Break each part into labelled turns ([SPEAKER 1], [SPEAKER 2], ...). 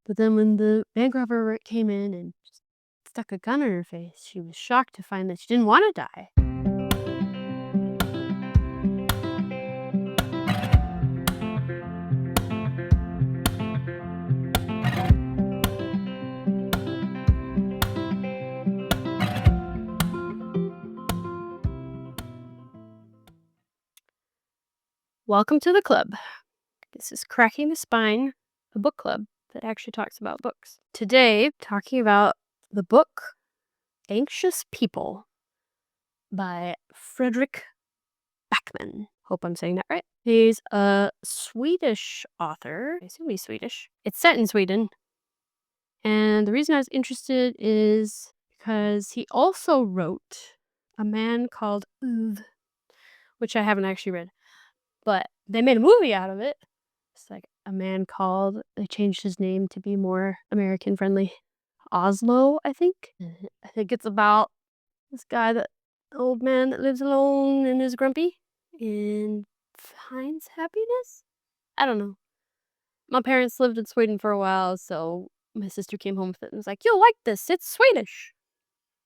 [SPEAKER 1] But then when the bank robber came in and stuck a gun in her face, she was shocked to find that she didn't want to die. Welcome to the club. This is Cracking the Spine, a book club that actually talks about books. Today, talking about the book Anxious People by Fredrik Backman. Hope I'm saying that right. He's a Swedish author. I assume he's Swedish. It's set in Sweden. And the reason I was interested is because he also wrote A Man Called Uv, which I haven't actually read. But they made a movie out of it. It's like A Man Called. They changed his name to be more American friendly. Oslo, I think. I think it's about this guy, the old man that lives alone and is grumpy and finds happiness. I don't know. My parents lived in Sweden for a while, so my sister came home with it and was like, "You'll like this. It's Swedish."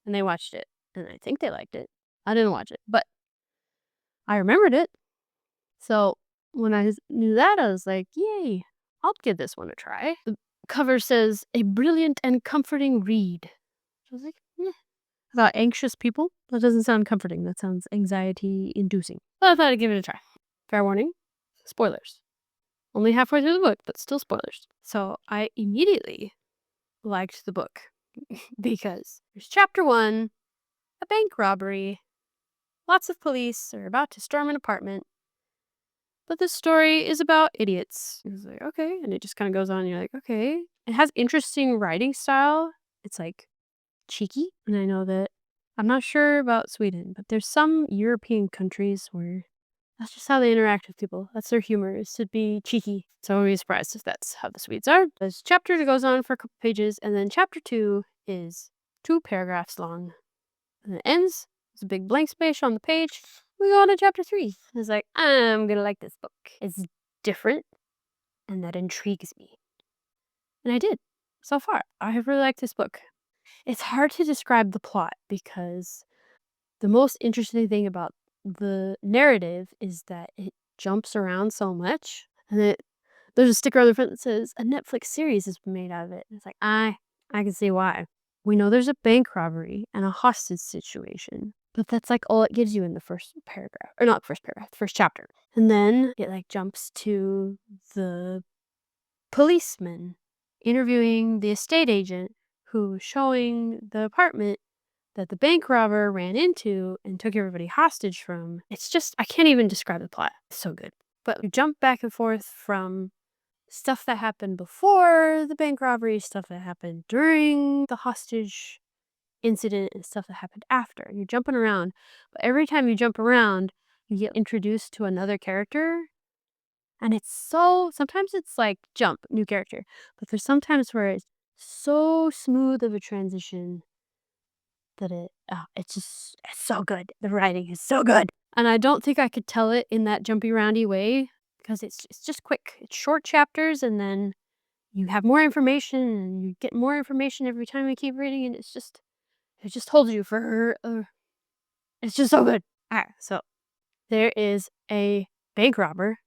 [SPEAKER 1] And they watched it, and I think they liked it. I didn't watch it, but I remembered it. So when I knew that, I was like, "Yay, I'll give this one a try." The cover says, "A brilliant and comforting read." So I was like, "Eh." About anxious people? That doesn't sound comforting. That sounds anxiety-inducing. But I thought I'd give it a try. Fair warning, spoilers. Only halfway through the book, but still spoilers. So I immediately liked the book because there's chapter 1, a bank robbery. Lots of police are about to storm an apartment. But this story is about idiots. It was like, okay. And it just kind of goes on and you're like, okay. It has interesting writing style. It's like cheeky. And I know that I'm not sure about Sweden, but there's some European countries where that's just how they interact with people. That's their humor, is to be cheeky. So I wouldn't be surprised if that's how the Swedes are. There's a chapter that goes on for a couple pages, and then chapter 2 is 2 paragraphs long. And it ends. There's a big blank space on the page. We go on to chapter 3. It's like, I'm gonna like this book. It's different, and that intrigues me. And I did. So far, I have really liked this book. It's hard to describe the plot because the most interesting thing about the narrative is that it jumps around so much. And there's a sticker on the front that says a Netflix series has been made out of it. And it's like, I can see why. We know there's a bank robbery and a hostage situation, but that's like all it gives you in the first paragraph. Or not the first paragraph, the first chapter. And then it like jumps to the policeman interviewing the estate agent who's showing the apartment that the bank robber ran into and took everybody hostage from. It's just, I can't even describe the plot. It's so good. But you jump back and forth from stuff that happened before the bank robbery, stuff that happened during the hostage incident, and stuff that happened after. You're jumping around. But every time you jump around, you get introduced to another character. And it's so, sometimes it's like jump, new character. But there's sometimes where it's so smooth of a transition that it's so good. The writing is so good. And I don't think I could tell it in that jumpy roundy way because it's just quick. It's short chapters and then you have more information and you get more information every time you keep reading and it just holds you for it's just so good. Alright, so there is a bank robber.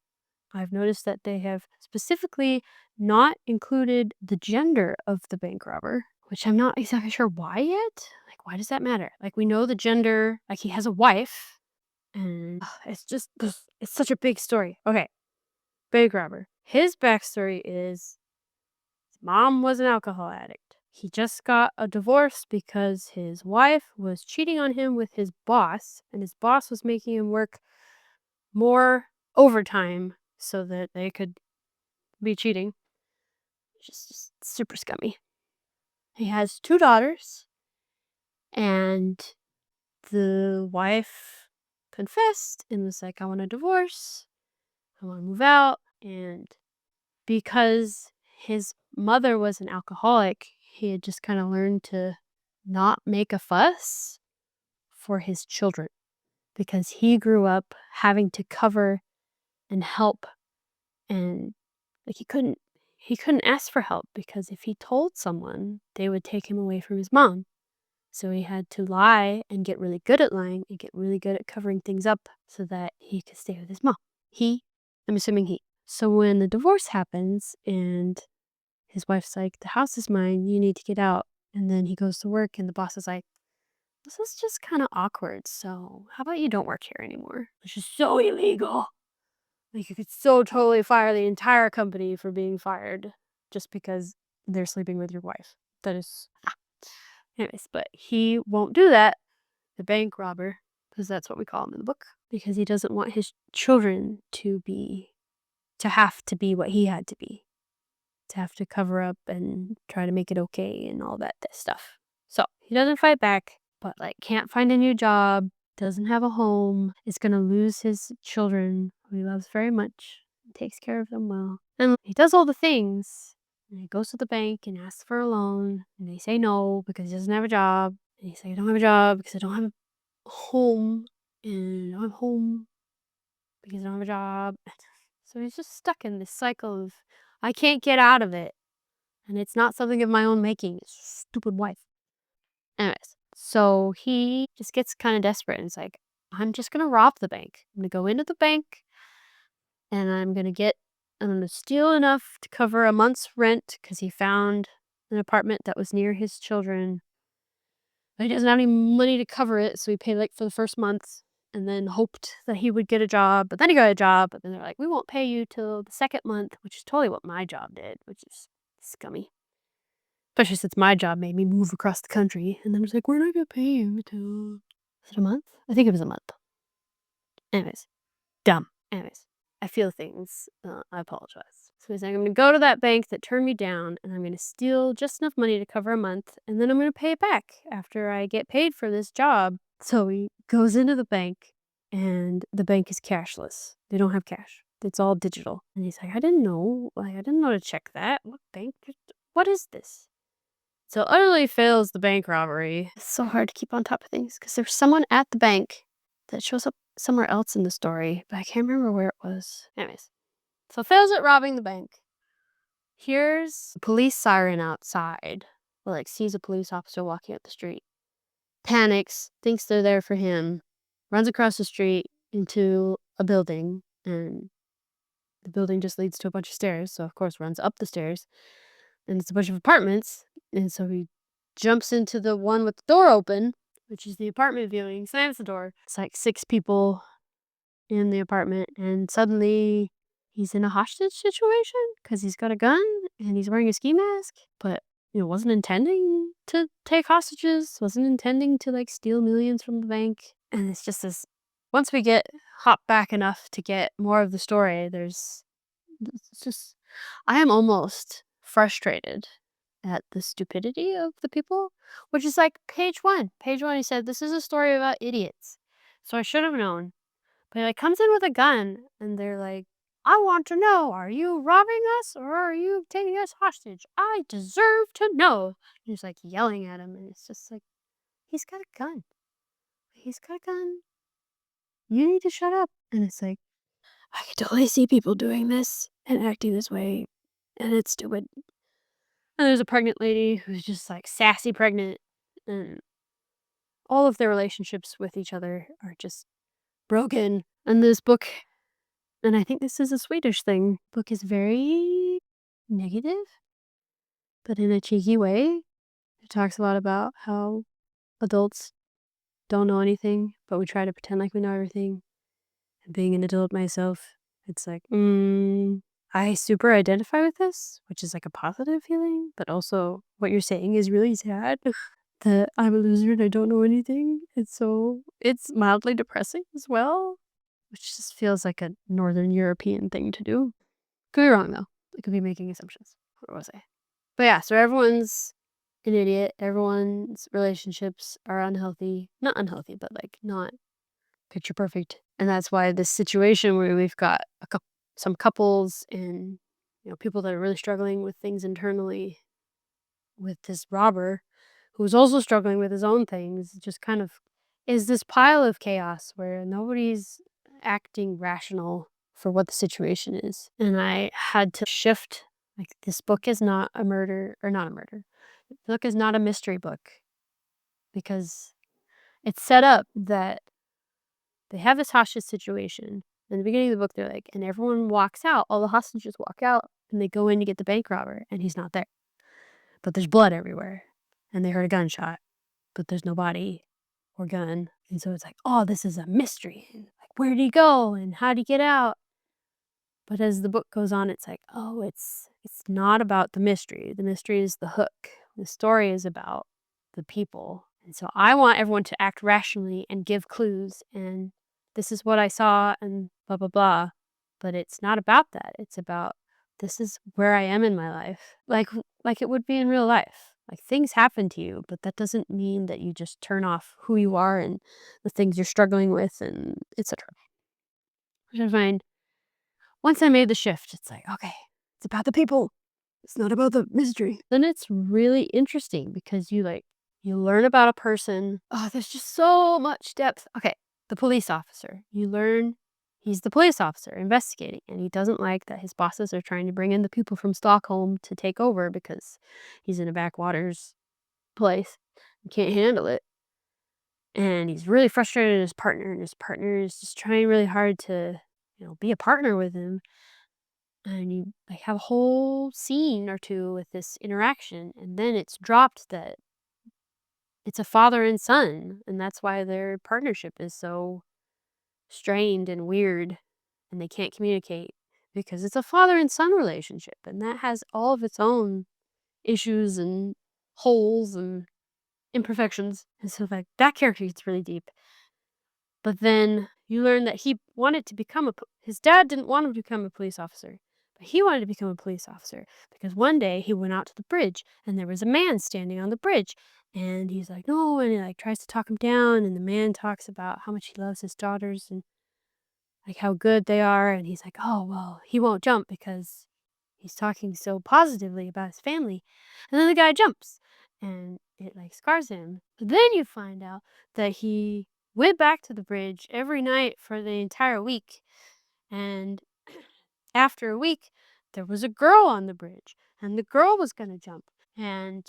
[SPEAKER 1] I've noticed that they have specifically not included the gender of the bank robber, which I'm not exactly sure why yet. Like, why does that matter? Like, we know the gender, like, he has a wife, and it's just, it's such a big story. Okay, bank robber. His backstory is his mom was an alcohol addict. He just got a divorce because his wife was cheating on him with his boss, and his boss was making him work more overtime so that they could be cheating. Just super scummy. He has 2 daughters, and the wife confessed and was like, I want a divorce. I want to move out. And because his mother was an alcoholic, he had just kind of learned to not make a fuss for his children because he grew up having to cover and help and like he he couldn't ask for help because if he told someone, they would take him away from his mom. So he had to lie and get really good at lying and get really good at covering things up so that he could stay with his mom. I'm assuming he. So when the divorce happens and his wife's like, "The house is mine, you need to get out." And then he goes to work and the boss is like, "This is just kind of awkward. So how about you don't work here anymore?" Which is so illegal. Like, you could so totally fire the entire company for being fired just because they're sleeping with your wife. That is. Anyways, but he won't do that, the bank robber, because that's what we call him in the book, because he doesn't want his children to have to be what he had to be, to have to cover up and try to make it okay and all that stuff. So he doesn't fight back, but like can't find a new job, doesn't have a home, is gonna lose his children who he loves very much, takes care of them well. And he does all the things. And he goes to the bank and asks for a loan, and they say no because he doesn't have a job. And he's like, "I don't have a job because I don't have a home, and I don't have a home because I don't have a job." So he's just stuck in this cycle of I can't get out of it. And it's not something of my own making. It's just stupid wife. Anyways, so he just gets kind of desperate and it's like, I'm just going to rob the bank. I'm going to go into the bank and I'm going to steal enough to cover a month's rent because he found an apartment that was near his children. But he doesn't have any money to cover it. So he paid like for the first month and then hoped that he would get a job. But then he got a job. But then they're like, we won't pay you till the second month, which is totally what my job did, which is scummy. Especially since my job made me move across the country. And then it's like, we're not going to pay you until. Is it a month? I think it was a month. Anyways, dumb. Anyways, I feel things. I apologize. So he's like, I'm going to go to that bank that turned me down and I'm going to steal just enough money to cover a month. And then I'm going to pay it back after I get paid for this job. So he goes into the bank and the bank is cashless. They don't have cash. It's all digital. And he's like, I didn't know. Like, I didn't know to check that. What bank? What is this? So utterly fails the bank robbery. It's so hard to keep on top of things because there's someone at the bank that shows up somewhere else in the story, but I can't remember where it was. Anyways, so fails at robbing the bank. Hears a police siren outside. Well, like sees a police officer walking up the street. Panics, thinks they're there for him, runs across the street into a building, and the building just leads to a bunch of stairs. So of course runs up the stairs, and it's a bunch of apartments. And so he jumps into the one with the door open, which is the apartment viewing, slams the door. It's like 6 people in the apartment, and suddenly he's in a hostage situation because he's got a gun and he's wearing a ski mask, but wasn't intending to take hostages, wasn't intending to like steal millions from the bank. And it's just this. Once we get hop back enough to get more of the story, it's just I am almost frustrated at the stupidity of the people, which is like page one. Page one, he said, this is a story about idiots. So I should have known. But he like comes in with a gun and they're like, I want to know, are you robbing us or are you taking us hostage? I deserve to know. And he's like yelling at him and it's just like, he's got a gun. He's got a gun. You need to shut up. And it's like, I can totally see people doing this and acting this way and it's stupid. And there's a pregnant lady who's just like sassy pregnant, and all of their relationships with each other are just broken. And this book, and I think this is a Swedish thing, book is very negative, but in a cheeky way. It talks a lot about how adults don't know anything, but we try to pretend like we know everything. And being an adult myself, it's like, I super identify with this, which is like a positive feeling, but also what you're saying is really sad. That I'm a loser and I don't know anything. And so it's mildly depressing as well, which just feels like a Northern European thing to do. Could be wrong though. I could be making assumptions. What was I? But yeah, so everyone's an idiot. Everyone's relationships are unhealthy. Not unhealthy, but like not picture perfect. And that's why this situation where we've got some couples and people that are really struggling with things internally with this robber who's also struggling with his own things, just kind of is this pile of chaos where nobody's acting rational for what the situation is. And I had to shift. Like, this book is not a murder or not a murder. The book is not a mystery book because it's set up that they have this hostage situation. In the beginning of the book, they're like, and everyone walks out, all the hostages walk out, and they go in to get the bank robber, and he's not there. But there's blood everywhere, and they heard a gunshot, but there's no body or gun. And so it's like, oh, this is a mystery. And like, where did he go? And how did he get out? But as the book goes on, it's like, oh, it's not about the mystery. The mystery is the hook. The story is about the people. And so I want everyone to act rationally and give clues and this is what I saw and blah blah blah. But it's not about that. It's about this is where I am in my life. Like it would be in real life. Like things happen to you, but that doesn't mean that you just turn off who you are and the things you're struggling with and etc. Which I find once I made the shift, it's like, okay, it's about the people. It's not about the mystery. Then it's really interesting because you learn about a person. Oh, there's just so much depth. Okay, the police officer. You learn he's the police officer investigating, and he doesn't like that his bosses are trying to bring in the people from Stockholm to take over because he's in a backwaters place. He can't handle it. And he's really frustrated at his partner, and his partner is just trying really hard to, be a partner with him. And you like have a whole scene or two with this interaction, and then it's dropped that it's a father and son, and that's why their partnership is so strained and weird, and they can't communicate because it's a father and son relationship, and that has all of its own issues and holes and imperfections. And so, like, that character gets really deep. But then you learn that he wanted to become his dad didn't want him to become a police officer, but he wanted to become a police officer because one day he went out to the bridge and there was a man standing on the bridge and he's like, "No," and he like tries to talk him down and the man talks about how much he loves his daughters and like how good they are and he's like, "Oh, well, he won't jump because he's talking so positively about his family." And then the guy jumps and it like scars him. But then you find out that he went back to the bridge every night for the entire week. And after a week, there was a girl on the bridge and the girl was going to jump. And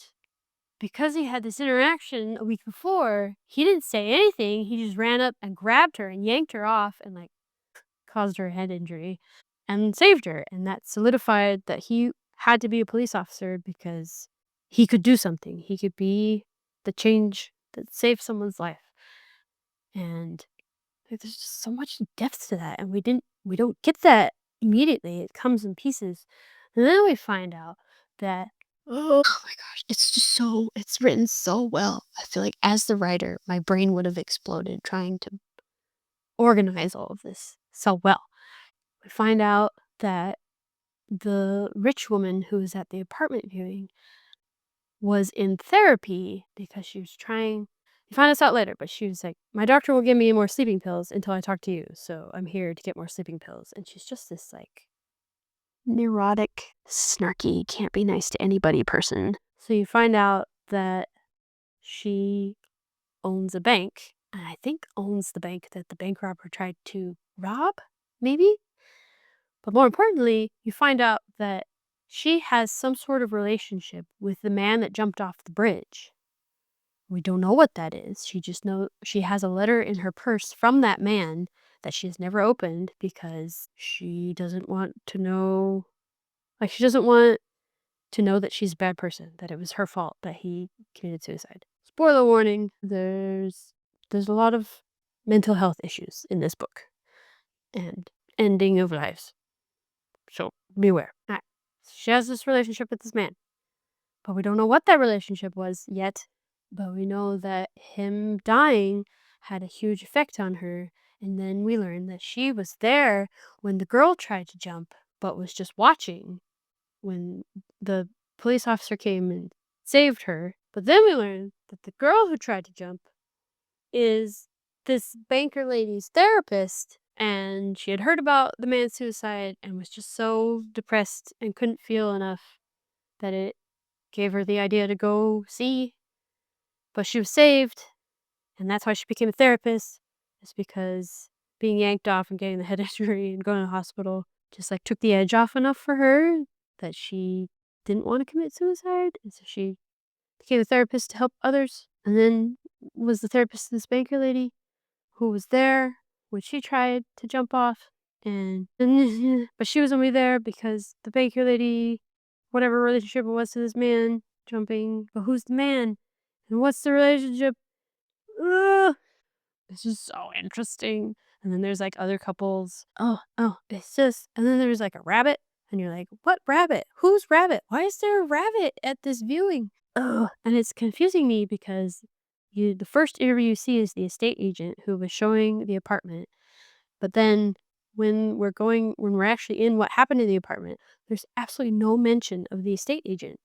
[SPEAKER 1] because he had this interaction a week before, he didn't say anything. He just ran up and grabbed her and yanked her off and like caused her a head injury and saved her. And that solidified that he had to be a police officer because he could do something. He could be the change that saved someone's life. And like, there's just so much depth to that. And we don't get that immediately. It comes in pieces. And then we find out that oh my gosh, it's just it's written so well. I feel like as the writer, my brain would have exploded trying to organize all of this so well. We find out that the rich woman who was at the apartment viewing was in therapy because she was trying you find this out later, but she was like, "My doctor will give me more sleeping pills until I talk to you, so I'm here to get more sleeping pills." And she's just this like neurotic, snarky, can't be nice to anybody person. So you find out that she owns a bank, and I think owns the bank that the bank robber tried to rob, maybe? But more importantly, you find out that she has some sort of relationship with the man that jumped off the bridge. We don't know what that is. She just know she has a letter in her purse from that man that she has never opened because she doesn't want to know like she doesn't want to know that she's a bad person, that it was her fault that he committed suicide. Spoiler warning, there's a lot of mental health issues in this book and ending of lives. So beware. Alright. She has this relationship with this man, but we don't know what that relationship was yet. But we know that him dying had a huge effect on her. And then we learn that she was there when the girl tried to jump, but was just watching when the police officer came and saved her. But then we learn that the girl who tried to jump is this banker lady's therapist, and she had heard about the man's suicide and was just so depressed and couldn't feel enough that it gave her the idea to go see. But she was saved, and that's why she became a therapist, is because being yanked off and getting the head injury and going to the hospital just like took the edge off enough for her that she didn't want to commit suicide, and so she became a therapist to help others, and then was the therapist to this banker lady who was there when she tried to jump off, and but she was only there because the banker lady, whatever relationship it was to this man jumping, but who's the man and what's the relationship? Ugh, it's just so interesting. And then there's like other couples. Oh, it's just, and then there's like a rabbit, and you're like, what rabbit? Who's rabbit? Why is there a rabbit at this viewing? Ugh. And it's confusing me because the first interview you see is the estate agent who was showing the apartment. But then when we're actually in what happened in the apartment, there's absolutely no mention of the estate agent.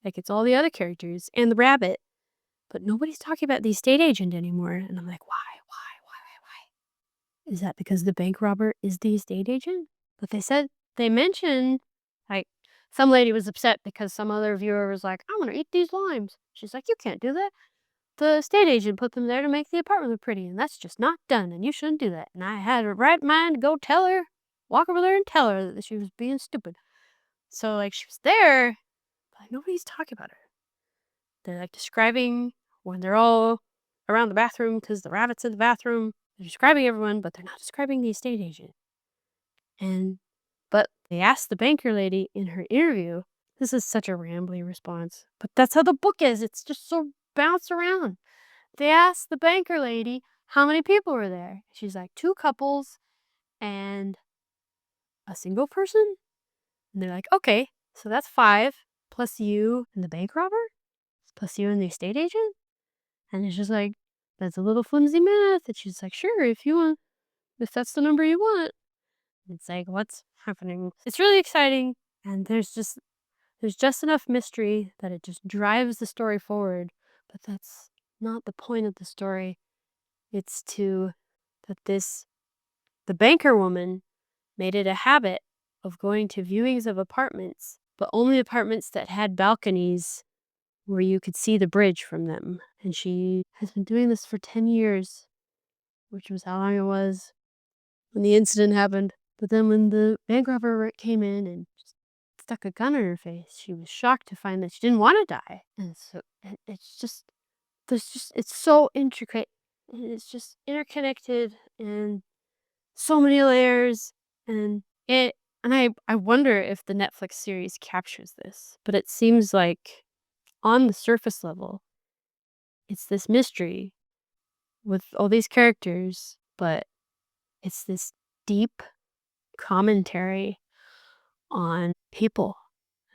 [SPEAKER 1] Like it's all the other characters and the rabbit, but nobody's talking about the estate agent anymore. And I'm like, why? Is that because the bank robber is the estate agent? But they mentioned, like, some lady was upset because some other viewer was like, I want to eat these limes. She's like, you can't do that. The estate agent put them there to make the apartment look pretty, and that's just not done, and you shouldn't do that. And I had a right mind to go tell her, walk over there and tell her that she was being stupid. So, like, she was there, but like, nobody's talking about her. They're like describing when they're all around the bathroom because the rabbit's in the bathroom. They're describing everyone, but they're not describing the estate agent. And but they asked the banker lady in her interview. This is such a rambly response, but that's how the book is. It's just so bounce around. They asked the banker lady how many people were there. She's like, 2 couples and a single person. And they're like, okay, so that's 5 plus you and the bank robber plus you and the estate agent. And it's just like, that's a little flimsy math. And she's like, sure, if that's the number you want. It's like, what's happening? It's really exciting. And there's just enough mystery that it just drives the story forward. But that's not the point of the story. It's that the banker woman made it a habit of going to viewings of apartments, but only apartments that had balconies where you could see the bridge from them. And she has been doing this for 10 years, which was how long it was when the incident happened. But then when the bank robber came in and just stuck a gun in her face, she was shocked to find that she didn't want to die. And so it's just, it's so intricate. And it's just interconnected and so many layers, and I wonder if the Netflix series captures this, but it seems like on the surface level, it's this mystery with all these characters, but it's this deep commentary on people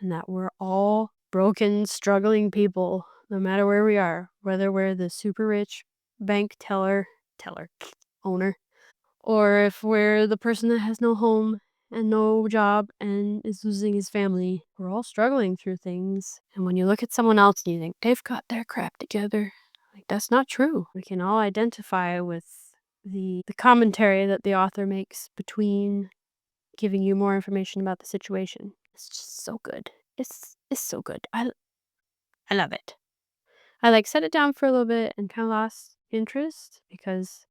[SPEAKER 1] and that we're all broken, struggling people, no matter where we are, whether we're the super rich bank teller, owner, or if we're the person that has no home and no job and is losing his family. We're all struggling through things. And when you look at someone else and you think they've got their crap together, like that's not true. We can all identify with the commentary that the author makes between giving you more information about the situation. It's just so good. It's so good. I love it. I like set it down for a little bit and kind of lost interest because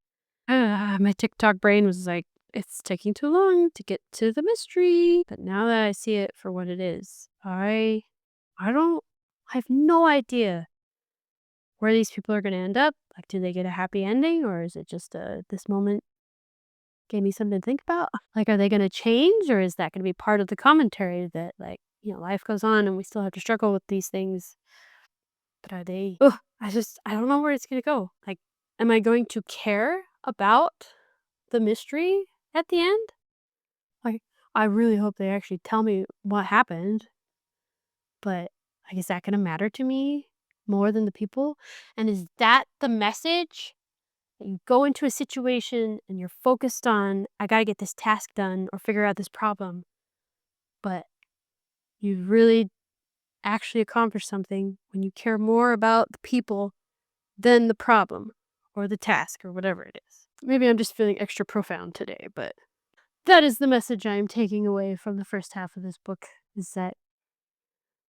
[SPEAKER 1] my TikTok brain was like, it's taking too long to get to the mystery. But now that I see it for what it is, I have no idea where these people are going to end up. Like, do they get a happy ending, or is it just this moment gave me something to think about? Like, are they going to change, or is that going to be part of the commentary that, like, life goes on and we still have to struggle with these things? But are they? Ugh, I don't know where it's going to go. Like, am I going to care about the mystery at the end? Like, I really hope they actually tell me what happened, but like, is that gonna matter to me more than the people? And is that the message? That you go into a situation and you're focused on, I gotta get this task done or figure out this problem, but you really actually accomplish something when you care more about the people than the problem or the task or whatever it is. Maybe I'm just feeling extra profound today, but that is the message I am taking away from the first half of this book, is that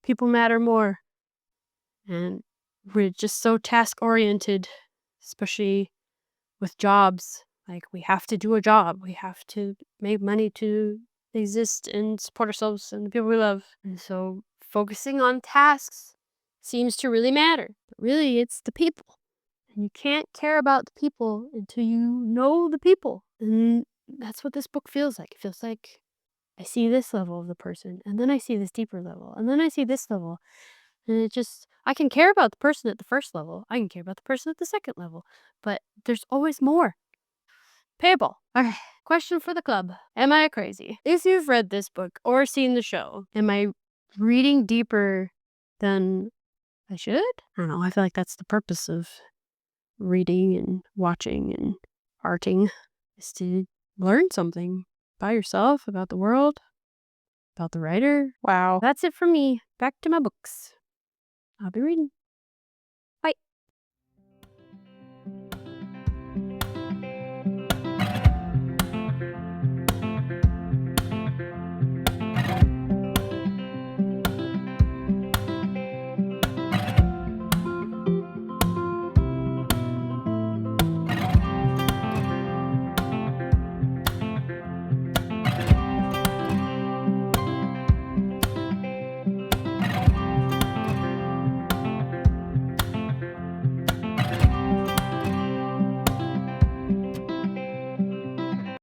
[SPEAKER 1] people matter more. And we're just so task oriented, especially with jobs. Like, we have to do a job. We have to make money to exist and support ourselves and the people we love. And so focusing on tasks seems to really matter. But really, it's the people. And you can't care about the people until you know the people. And that's what this book feels like. It feels like I see this level of the person, and then I see this deeper level, and then I see this level. And I can care about the person at the first level. I can care about the person at the second level. But there's always more. Payable. Okay. Question for the club. Am I crazy? If you've read this book or seen the show, am I reading deeper than I should? I don't know. I feel like that's the purpose of reading and watching and arting, is to learn something about yourself, about the world, about the writer. Wow. That's it for me. Back to my books. I'll be reading.